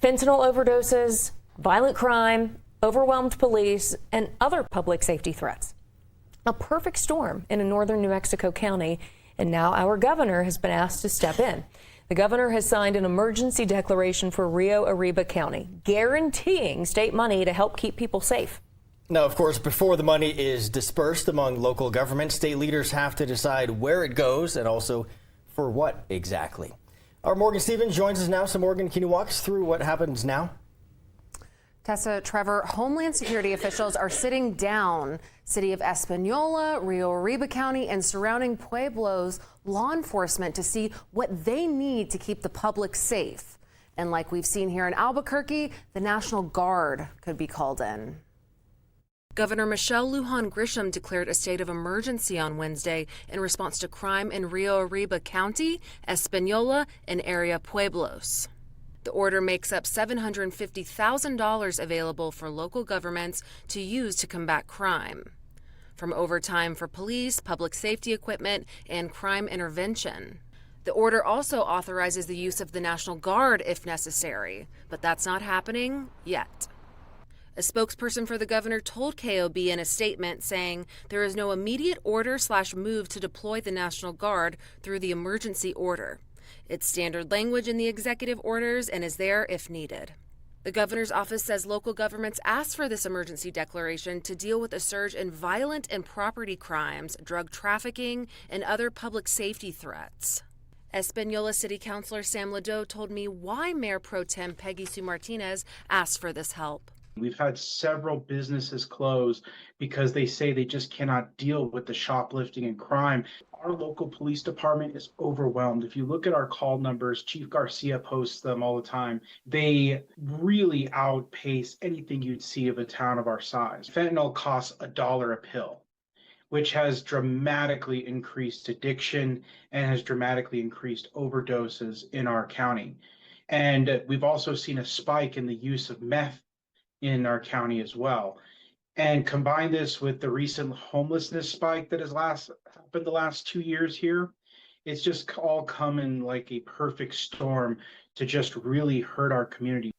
Fentanyl overdoses, violent crime, overwhelmed police, and other public safety threats. A perfect storm in a northern New Mexico county, and now our governor has been asked to step in. The governor has signed an emergency declaration for Rio Arriba County, guaranteeing state money to help keep people safe. Now, of course, before the money is dispersed among local governments, state leaders have to decide where it goes and also for what exactly. Our Morgan Stevens joins us now. So, Morgan, can you walk us through what happens now? Tessa, Trevor, Homeland Security officials are sitting down city of Española, Rio Arriba County, and surrounding pueblos law enforcement to see what they need to keep the public safe. And like we've seen here in Albuquerque, the National Guard could be called in. Governor Michelle Lujan Grisham declared a state of emergency on Wednesday in response to crime in Rio Arriba County, Española, and area pueblos. The order makes up $750,000 available for local governments to use to combat crime, from overtime for police, public safety equipment, and crime intervention. The order also authorizes the use of the National Guard if necessary, but that's not happening yet. A spokesperson for the governor told KOB in a statement saying there is no immediate order/move to deploy the National Guard through the emergency order. It's standard language in the executive orders and is there if needed. The governor's office says local governments asked for this emergency declaration to deal with a surge in violent and property crimes, drug trafficking, and other public safety threats. Española City Councilor Sam LeDoux told me why Mayor Pro Tem Peggy Sue Martinez asked for this help. We've had several businesses close because they say they just cannot deal with the shoplifting and crime. Our local police department is overwhelmed. If you look at our call numbers, Chief Garcia posts them all the time. They really outpace anything you'd see of a town of our size. Fentanyl costs $1 a pill, which has dramatically increased addiction and has dramatically increased overdoses in our county. And we've also seen a spike in the use of meth in our county as well. And combine this with the recent homelessness spike that has happened the last 2 years here, it's just all come in like a perfect storm to just really hurt our community.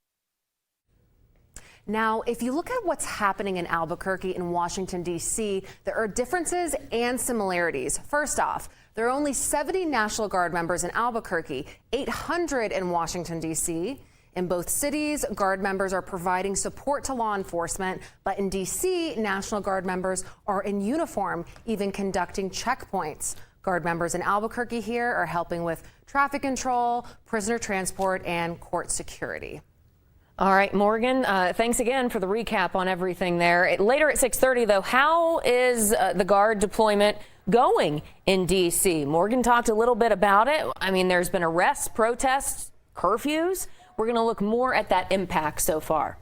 Now, if you look at what's happening in Albuquerque and Washington, D.C., there are differences and similarities. First off, there are only 70 National Guard members in Albuquerque, 800 in Washington, D.C. In both cities, Guard members are providing support to law enforcement, but in D.C., National Guard members are in uniform, even conducting checkpoints. Guard members in Albuquerque here are helping with traffic control, prisoner transport, and court security. All right, Morgan, thanks again for the recap on everything there. Later at 6:30, though, how is the Guard deployment going in D.C.? Morgan talked a little bit about it. I mean, there's been arrests, protests, curfews. We're going to look more at that impact so far.